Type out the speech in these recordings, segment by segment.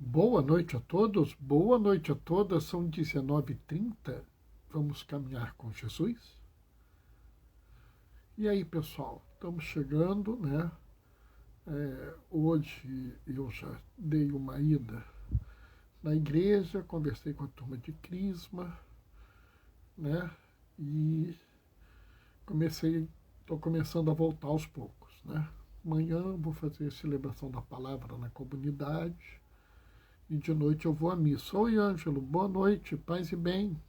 Boa noite a todos, boa noite a todas, são 19h30, vamos caminhar com Jesus? E aí pessoal, estamos chegando, né? Hoje eu já dei uma ida na igreja, conversei com a turma de Crisma, né? E estou começando a voltar aos poucos, né? Amanhã vou fazer a celebração da palavra na comunidade, e de noite eu vou à missa. Oi, Ângelo, boa noite, paz e bem.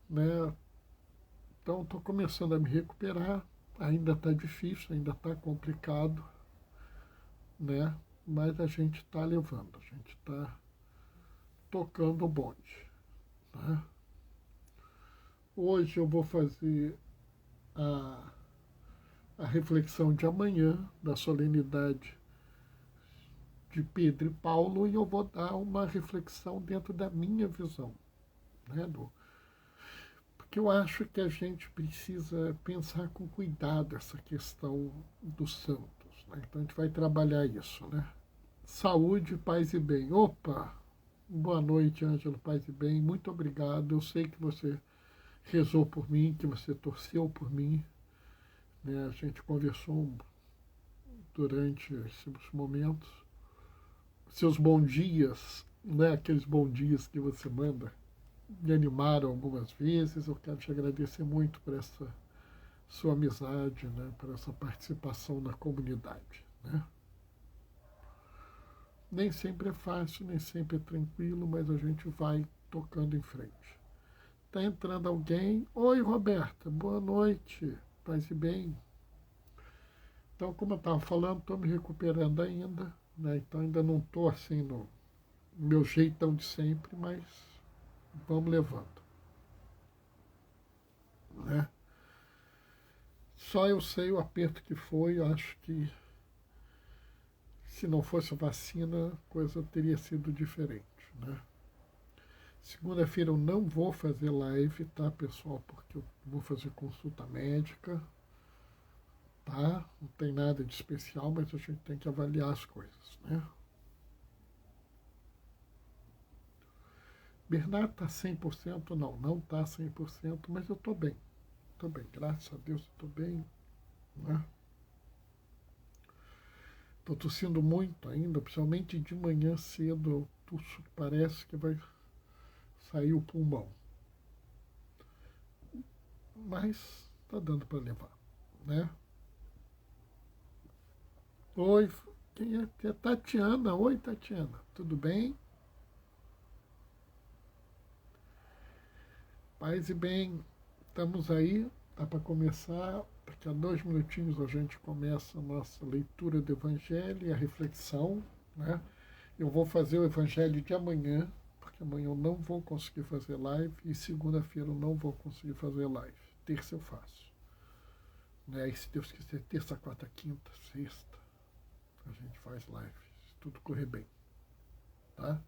Né? Então, estou começando a me recuperar. Ainda está difícil, ainda está complicado, né? Mas a gente está levando, a gente está tocando o bonde. Né? Hoje eu vou fazer a reflexão de amanhã, da solenidade de Pedro e Paulo, e eu vou dar uma reflexão dentro da minha visão, né? Porque eu acho que a gente precisa pensar com cuidado essa questão dos santos, né? Então a gente vai trabalhar isso, né? Saúde, paz e bem. Opa! Boa noite, Ângelo, paz e bem. Muito obrigado. Eu sei que você rezou por mim, que você torceu por mim, né? A gente conversou durante esses momentos. Seus bons dias, né? Aqueles bons dias que você manda, me animaram algumas vezes. Eu quero te agradecer muito por essa sua amizade, né? Por essa participação na comunidade, né? Nem sempre é fácil, nem sempre é tranquilo, mas a gente vai tocando em frente. Está entrando alguém. Oi, Roberta, boa noite, paz e bem. Então, como eu estava falando, estou me recuperando ainda, né? Então ainda não estou assim no meu jeitão de sempre, mas vamos levando, né? Só eu sei o aperto que foi. Eu acho que se não fosse vacina, a coisa teria sido diferente, né? Segunda-feira eu não vou fazer live, tá, pessoal? Porque eu vou fazer consulta médica, tá? Não tem nada de especial, mas a gente tem que avaliar as coisas, né? Bernardo tá 100%? Não, não tá 100%, mas eu tô bem. Tô bem, graças a Deus eu tô bem, né? Tô tossindo muito ainda, principalmente de manhã cedo, parece que vai sair o pulmão. Mas tá dando para levar, né? Oi, quem é? É Tatiana. Oi, Tatiana, tudo bem? Paz e bem, estamos aí, dá para começar. Daqui a 2 minutinhos a gente começa a nossa leitura do Evangelho e a reflexão, né? Eu vou fazer o Evangelho de amanhã, porque amanhã eu não vou conseguir fazer live e segunda-feira eu não vou conseguir fazer live. Terça eu faço, né? E se Deus quiser, terça, quarta, quinta, sexta, a gente faz live, se tudo correr bem, tá?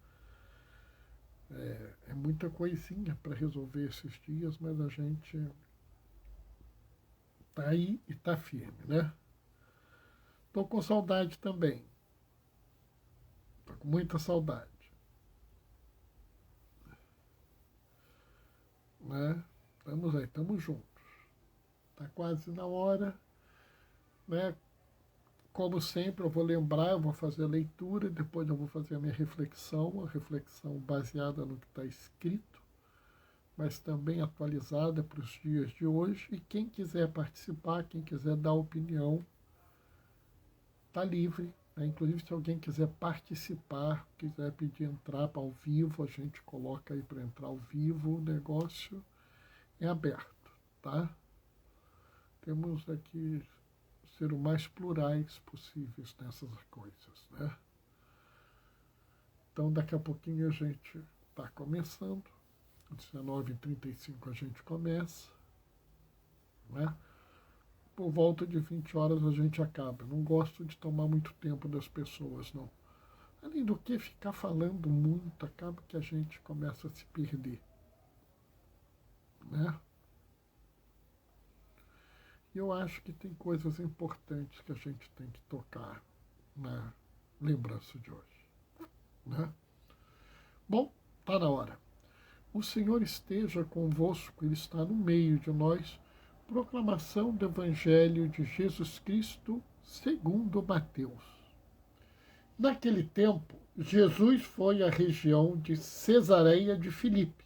É muita coisinha para resolver esses dias, mas a gente tá aí e tá firme, né? Tô com saudade também. Tô com muita saudade, né? Estamos aí, estamos juntos. Tá quase na hora, né? Como sempre, eu vou lembrar, eu vou fazer a leitura, depois eu vou fazer a minha reflexão, a reflexão baseada no que está escrito, mas também atualizada para os dias de hoje. E quem quiser participar, quem quiser dar opinião, está livre, né? Inclusive, se alguém quiser participar, quiser pedir entrar para ao vivo, a gente coloca aí para entrar ao vivo. O negócio é aberto, tá? Temos aqui ser o mais plurais possíveis nessas coisas, né? Então, daqui a pouquinho a gente está começando. 19h35 a gente começa, né? Por volta de 20 horas a gente acaba. Eu não gosto de tomar muito tempo das pessoas, não. Além do que ficar falando muito, acaba que a gente começa a se perder, né? E eu acho que tem coisas importantes que a gente tem que tocar na lembrança de hoje. né? Bom, está na hora. O Senhor esteja convosco, Ele está no meio de nós. Proclamação do Evangelho de Jesus Cristo segundo Mateus. Naquele tempo, Jesus foi à região de Cesareia de Filipe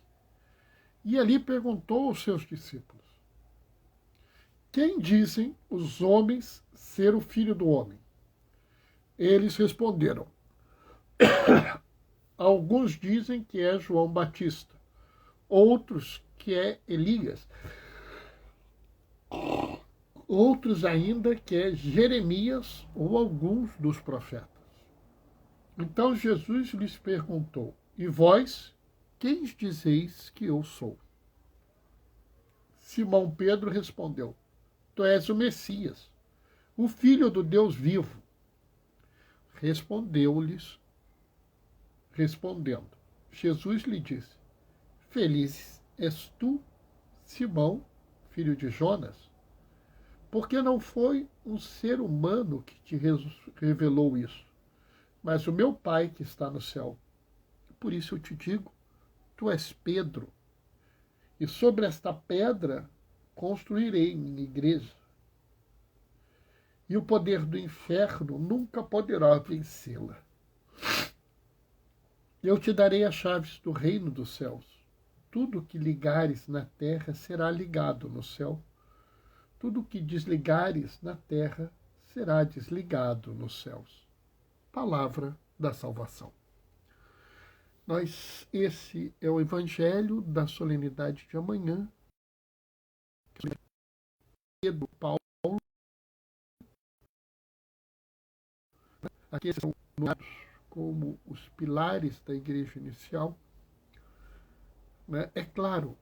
e ali perguntou aos seus discípulos: quem dizem os homens ser o Filho do Homem? Eles responderam: alguns dizem que é João Batista, outros que é Elias, outros ainda que é Jeremias ou alguns dos profetas. Então Jesus lhes perguntou: e vós, quem dizeis que eu sou? Simão Pedro respondeu: tu és o Messias, o Filho do Deus vivo. Respondendo, Jesus lhe disse: feliz és tu, Simão, filho de Jonas, porque não foi um ser humano que te revelou isso, mas o meu Pai que está no céu. Por isso eu te digo, tu és Pedro, e sobre esta pedra construirei minha igreja, e o poder do inferno nunca poderá vencê-la. Eu te darei as chaves do reino dos céus. Tudo que ligares na terra será ligado no céu. Tudo que desligares na terra será desligado nos céus. Palavra da salvação. Esse é o Evangelho da solenidade de amanhã. Pedro, Paulo, aqui são nomeados como os pilares da igreja inicial. É claro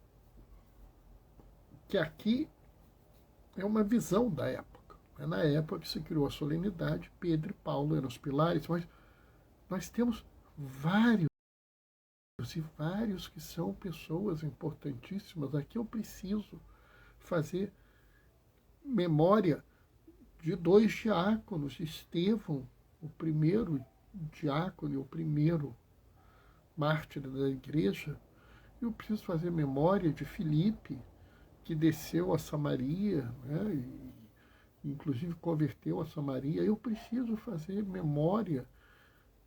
que aqui é uma visão da época. Na época que se criou a solenidade, Pedro e Paulo eram os pilares, mas nós temos vários e vários que são pessoas importantíssimas. Aqui eu preciso fazer memória de dois diáconos, Estevão, o primeiro diácono e o primeiro mártir da igreja. Eu preciso fazer memória de Filipe, que desceu a Samaria, né, e inclusive converteu a Samaria. Eu preciso fazer memória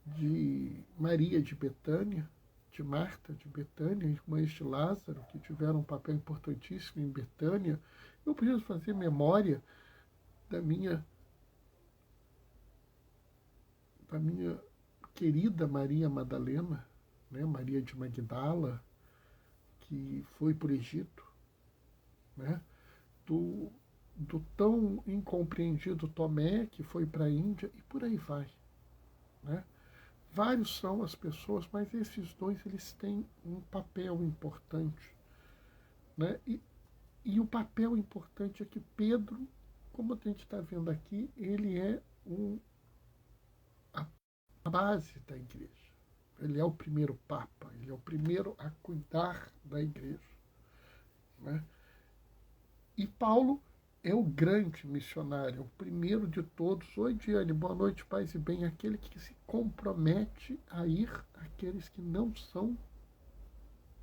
de Maria de Betânia, de Marta de Betânia, irmãs de Lázaro, que tiveram um papel importantíssimo em Betânia. Eu preciso fazer memória da minha querida Maria Madalena, né, Maria de Magdala, que foi para o Egito, né, do tão incompreendido Tomé, que foi para a Índia, e por aí vai, né? Vários são as pessoas, mas esses dois eles têm um papel importante, né? E o papel importante é que Pedro, como a gente está vendo aqui, ele é a base da igreja. Ele é o primeiro papa, ele é o primeiro a cuidar da igreja, né? E Paulo é o grande missionário, o primeiro de todos. Oi, Diane, boa noite, paz e bem. Aquele que se compromete a ir àqueles que não são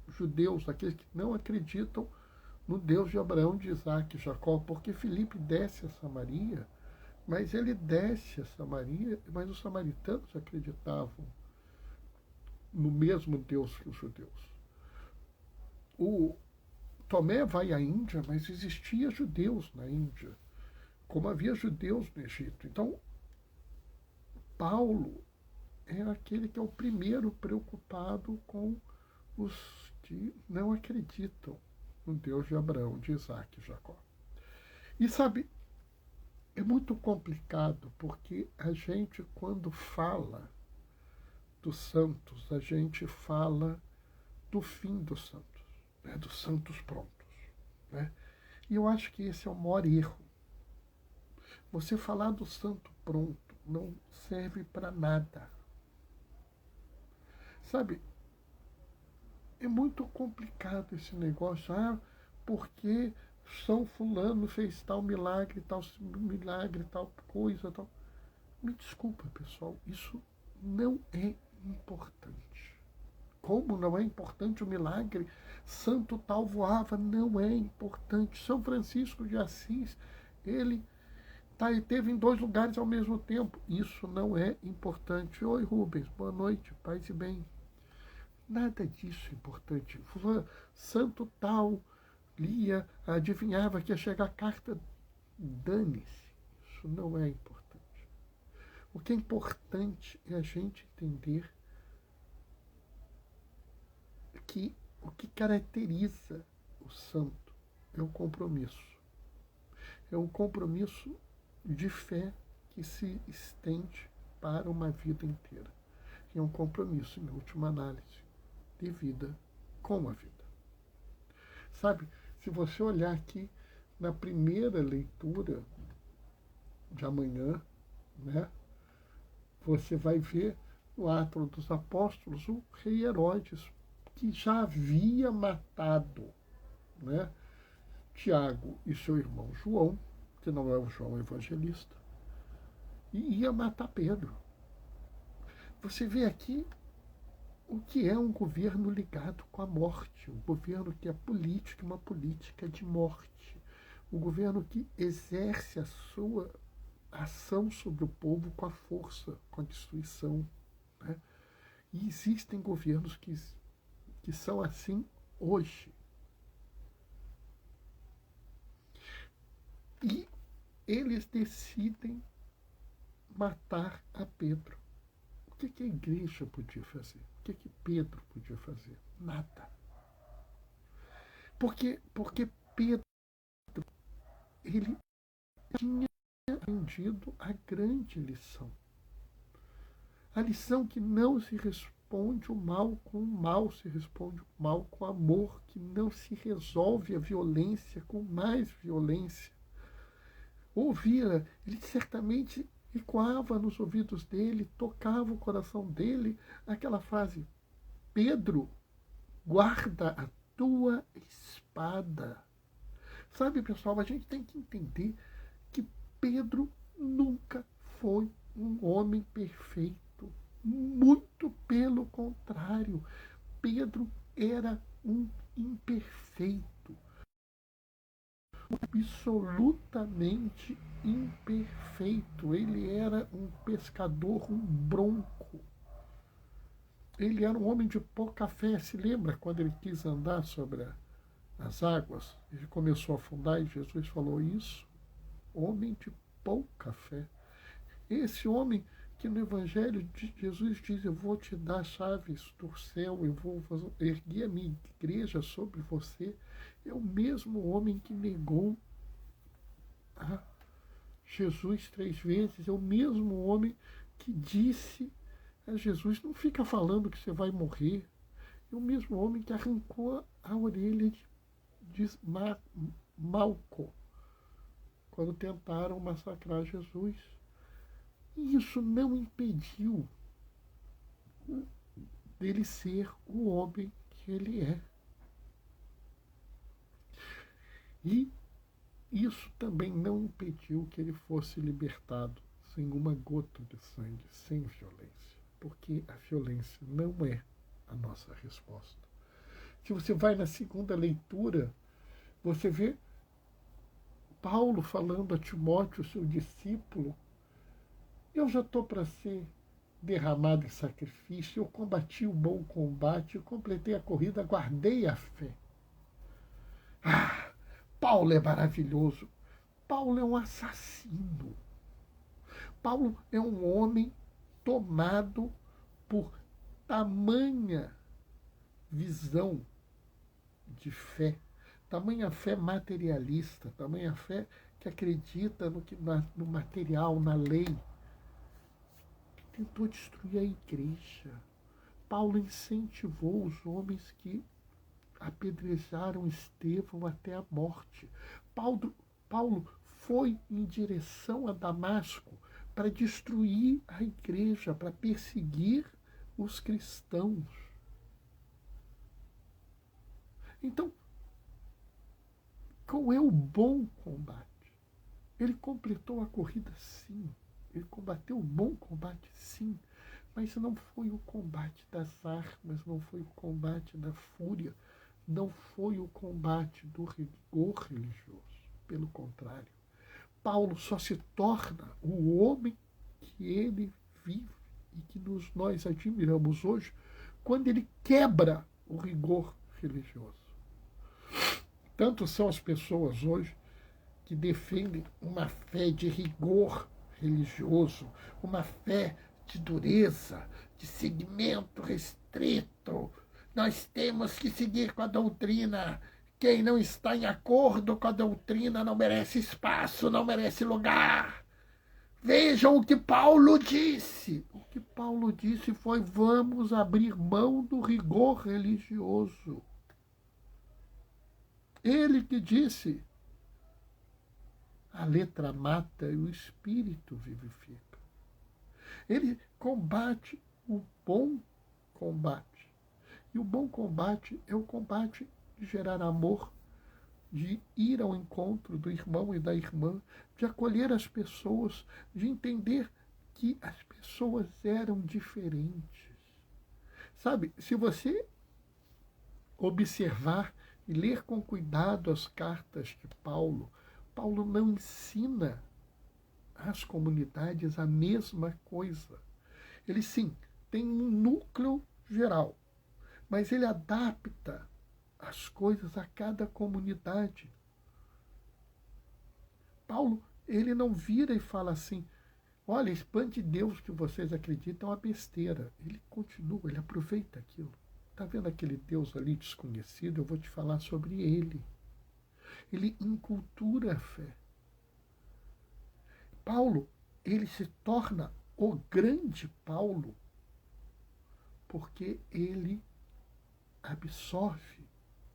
judeus, aqueles que não acreditam no Deus de Abraão, de Isaac e Jacó, porque Filipe desce a Samaria, mas ele desce a Samaria, mas os samaritanos acreditavam no mesmo Deus que os judeus. O Tomé vai à Índia, mas existia judeus na Índia, como havia judeus no Egito. Então, Paulo é aquele que é o primeiro preocupado com os que não acreditam no Deus de Abraão, de Isaac e Jacó. E sabe, é muito complicado, porque a gente, quando fala dos santos, a gente fala do fim dos santos, né, dos santos prontos, né? E eu acho que esse é o maior erro. Você falar do santo pronto não serve para nada. Sabe, é muito complicado esse negócio. Ah, porque São Fulano fez tal milagre, tal coisa, tal. Me desculpa, pessoal, isso não é importante. Como não é importante o milagre? Santo tal voava, não é importante. São Francisco de Assis, ele teve em 2 lugares ao mesmo tempo. Isso não é importante. Oi, Rubens, boa noite, paz e bem. Nada disso é importante. Santo tal lia, adivinhava que ia chegar a carta. Dane-se. Isso não é importante. O que é importante é a gente entender que o que caracteriza o santo é o compromisso. É um compromisso de fé que se estende para uma vida inteira. E é um compromisso, em última análise, de vida com a vida. Sabe, se você olhar aqui na primeira leitura de amanhã, né, você vai ver no Atos dos Apóstolos o rei Herodes, que já havia matado, né, Tiago e seu irmão João, que não é o João Evangelista, e ia matar Pedro. Você vê aqui o que é um governo ligado com a morte, um governo que é político, uma política de morte, um governo que exerce a sua ação sobre o povo com a força, com a destruição. Né? E existem governos que são assim hoje. E eles decidem matar a Pedro. O que a igreja podia fazer? O que Pedro podia fazer? Nada. Porque Pedro, ele tinha aprendido a grande lição. A lição que não se responde o mal com o mal, se responde o mal com amor, que não se resolve a violência com mais violência. Ouvia, ele certamente ecoava nos ouvidos dele, tocava o coração dele, aquela frase: Pedro, guarda a tua espada. Sabe, pessoal, a gente tem que entender que Pedro nunca foi um homem perfeito. Muito pelo contrário, Pedro era um imperfeito, absolutamente imperfeito. Ele era um pescador, um bronco. Ele era um homem de pouca fé. Se lembra quando ele quis andar sobre as águas? Ele começou a afundar e Jesus falou isso. Homem de pouca fé. Esse homem que no Evangelho de Jesus diz: eu vou te dar chaves do céu, eu vou erguer a minha igreja sobre você, é o mesmo homem que negou a Jesus 3 vezes, é o mesmo homem que disse a Jesus: não fica falando que você vai morrer, é o mesmo homem que arrancou a orelha de Malco quando tentaram massacrar Jesus. E isso não impediu dele ser o homem que ele é. E isso também não impediu que ele fosse libertado sem uma gota de sangue, sem violência. Porque a violência não é a nossa resposta. Se você vai na segunda leitura, você vê Paulo falando a Timóteo, seu discípulo: eu já estou para ser derramado em sacrifício, eu combati o bom combate, eu completei a corrida, guardei a fé. Ah, Paulo é maravilhoso. Paulo é um assassino. Paulo é um homem tomado por tamanha visão de fé, tamanha fé materialista, tamanha fé que acredita no material, na lei. Tentou destruir a igreja. Paulo incentivou os homens que apedrejaram Estevão até a morte. Paulo foi em direção a Damasco para destruir a igreja, para perseguir os cristãos. Então, qual é o bom combate? Ele completou a corrida, sim. Ele combateu o bom combate, sim. Mas não foi o combate das armas, não foi o combate da fúria, não foi o combate do rigor religioso. Pelo contrário, Paulo só se torna o homem que ele vive e que nós admiramos hoje quando ele quebra o rigor religioso. Tanto são as pessoas hoje que defendem uma fé de rigor religioso, uma fé de dureza, de segmento restrito. Nós temos que seguir com a doutrina. Quem não está em acordo com a doutrina não merece espaço, não merece lugar. Vejam o que Paulo disse. O que Paulo disse foi: vamos abrir mão do rigor religioso. Ele que disse: a letra mata e o espírito vivifica. Ele combate o bom combate. E o bom combate é o combate de gerar amor, de ir ao encontro do irmão e da irmã, de acolher as pessoas, de entender que as pessoas eram diferentes. Sabe, se você observar e ler com cuidado as cartas de Paulo, Paulo não ensina às comunidades a mesma coisa. Ele, sim, tem um núcleo geral, mas ele adapta as coisas a cada comunidade. Paulo, ele não vira e fala assim: olha, esse bando de Deus que vocês acreditam é uma besteira. Ele continua, ele aproveita aquilo. Está vendo aquele Deus ali desconhecido? Eu vou te falar sobre ele. Ele incultura a fé. Paulo, ele se torna o grande Paulo porque ele absorve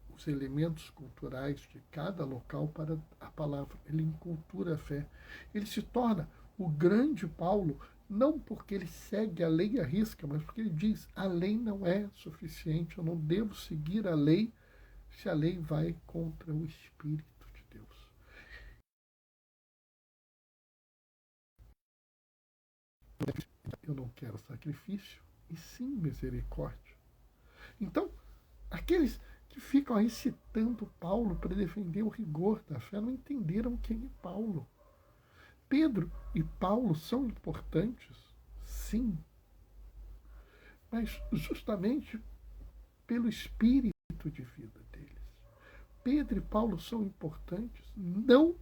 os elementos culturais de cada local para a palavra. Ele incultura a fé. Ele se torna o grande Paulo não porque ele segue a lei à risca, mas porque ele diz: a lei não é suficiente, eu não devo seguir a lei se a lei vai contra o Espírito de Deus. Eu não quero sacrifício, e sim misericórdia. Então, aqueles que ficam aí citando Paulo para defender o rigor da fé não entenderam quem é Paulo. Pedro e Paulo são importantes, sim, mas justamente pelo espírito de vida deles. Pedro e Paulo são importantes não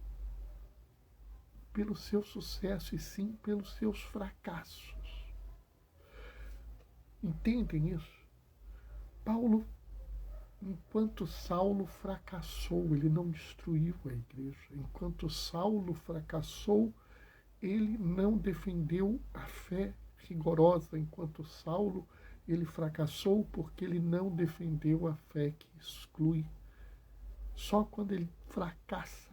pelo seu sucesso, e sim pelos seus fracassos. Entendem isso? Paulo, enquanto Saulo fracassou, ele não destruiu a igreja. Enquanto Saulo fracassou, ele não defendeu a fé rigorosa. Enquanto Saulo, ele fracassou porque ele não defendeu a fé que exclui. Só quando ele fracassa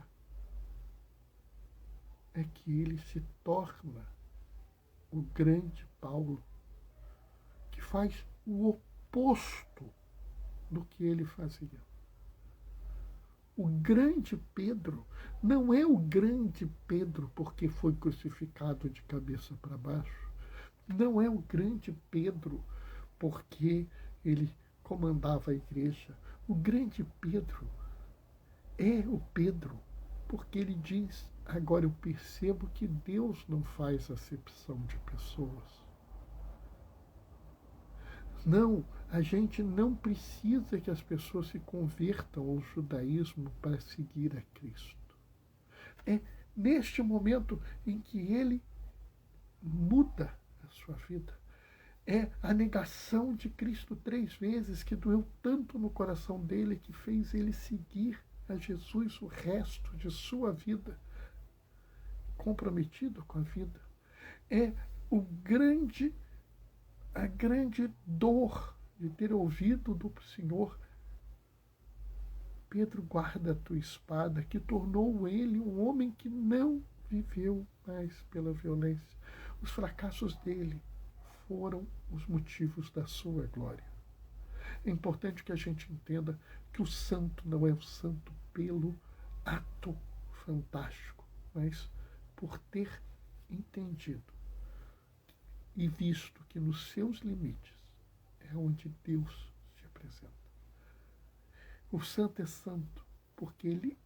é que ele se torna o grande Paulo, que faz o oposto do que ele fazia. O grande Pedro não é o grande Pedro porque foi crucificado de cabeça para baixo. Não é o grande Pedro porque ele comandava a igreja. O grande Pedro é o Pedro porque ele diz: agora eu percebo que Deus não faz acepção de pessoas. Não, a gente não precisa que as pessoas se convertam ao judaísmo para seguir a Cristo. É neste momento em que ele muda a sua vida. É a negação de Cristo 3 vezes que doeu tanto no coração dele, que fez ele seguir a Jesus o resto de sua vida, comprometido com a vida. É a grande dor de ter ouvido do Senhor: Pedro, guarda a tua espada, que tornou ele um homem que não viveu mais pela violência. Os fracassos dele foram os motivos da sua glória. É importante que a gente entenda que o santo não é o santo pelo ato fantástico, mas por ter entendido e visto porque nos seus limites é onde Deus se apresenta. O santo é santo porque ele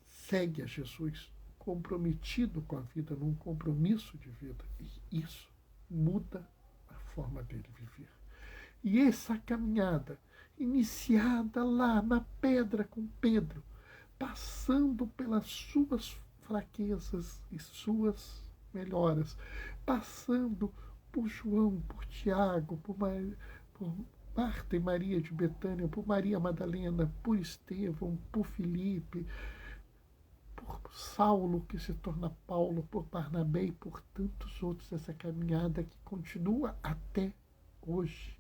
segue a Jesus, comprometido com a vida, num compromisso de vida. E isso muda a forma dele viver. E essa caminhada, iniciada lá na pedra com Pedro, passando pelas suas fraquezas e suas melhoras, passando por João, por Tiago, por Marta e Maria de Betânia, por Maria Madalena, por Estevão, por Filipe, por Saulo, que se torna Paulo, por Barnabé e por tantos outros, essa caminhada que continua até hoje.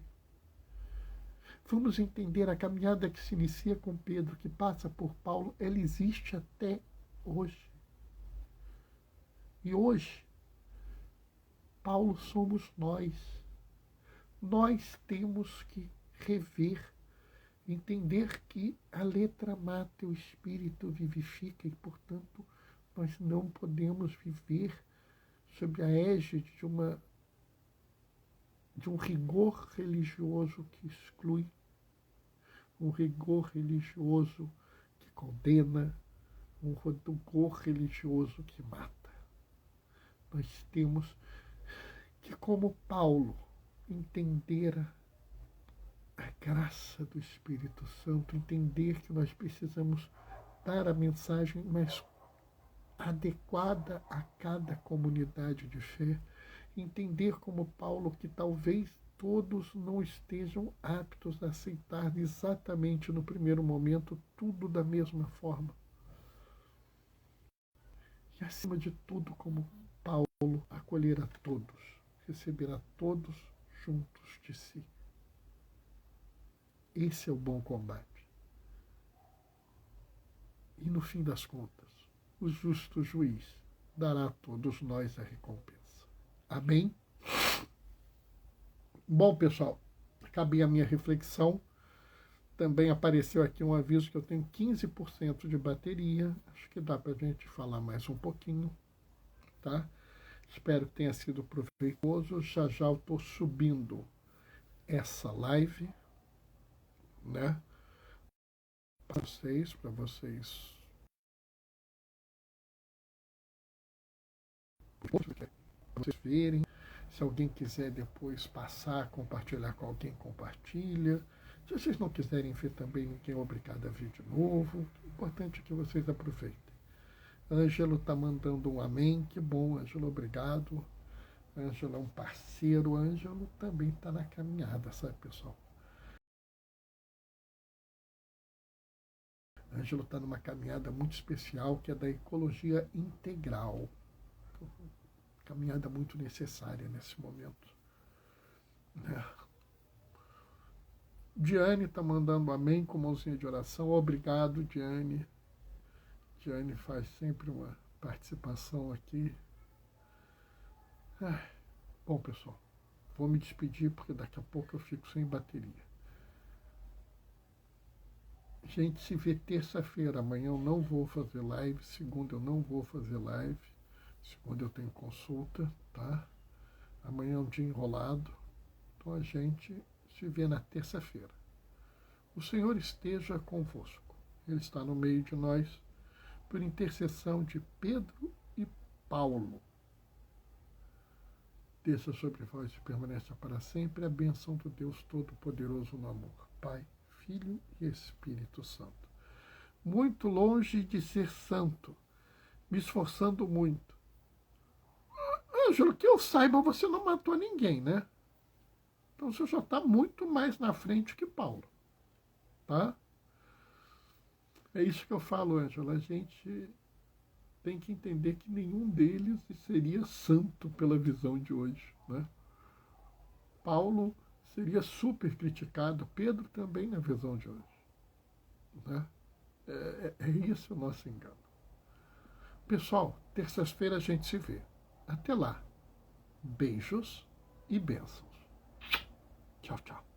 Vamos entender a caminhada que se inicia com Pedro, que passa por Paulo, ela existe até hoje. E hoje, Paulo somos nós. Nós temos que rever, entender que a letra mata, o espírito vivifica e, portanto, nós não podemos viver sob a égide de um rigor religioso que exclui, um rigor religioso que condena, um rigor religioso que mata. Nós temos que, como Paulo, entender a graça do Espírito Santo, entender que nós precisamos dar a mensagem mais adequada a cada comunidade de fé, entender como Paulo que talvez todos não estejam aptos a aceitar exatamente no primeiro momento tudo da mesma forma. E acima de tudo, como Paulo, acolher a todos, receber a todos juntos de si. Esse é o bom combate. E no fim das contas, o justo juiz dará a todos nós a recompensa. Amém? Bom, pessoal, acabei a minha reflexão. Também apareceu aqui um aviso que eu tenho 15% de bateria. Acho que dá para a gente falar mais um pouquinho, tá? Espero que tenha sido proveitoso. Já já eu estou subindo essa live, né? Para vocês verem. Se alguém quiser depois passar, compartilhar com alguém, compartilha. Se vocês não quiserem ver também, ninguém é obrigado a ver de novo. O importante é que vocês aproveitem. Ângelo está mandando um amém. Que bom, Ângelo, obrigado. Ângelo é um parceiro. Ângelo também está na caminhada, sabe, pessoal? Ângelo está numa caminhada muito especial, que é da ecologia integral. Caminhada muito necessária nesse momento. Diane está mandando amém com mãozinha de oração. Obrigado, Diane. Diane faz sempre uma participação aqui. Bom, pessoal, vou me despedir porque daqui a pouco eu fico sem bateria. Gente, se vê terça-feira. Amanhã eu não vou fazer live. Segunda eu não vou fazer live. Segunda eu tenho consulta, tá? Amanhã é um dia enrolado. Então a gente se vê na terça-feira. O Senhor esteja convosco. Ele está no meio de nós, por intercessão de Pedro e Paulo. Desça sobre vós e permaneça para sempre a bênção do Deus Todo-Poderoso no amor, Pai, Filho e Espírito Santo. Muito longe de ser santo, me esforçando muito. Ângelo, que eu saiba, você não matou ninguém, né? Então você já está muito mais na frente que Paulo, tá? É isso que eu falo, Ângelo. A gente tem que entender que nenhum deles seria santo pela visão de hoje, né? Paulo seria super criticado, Pedro também na visão de hoje, né? É esse o nosso engano. Pessoal, terça-feira a gente se vê. Até lá. Beijos e bênçãos. Tchau, tchau.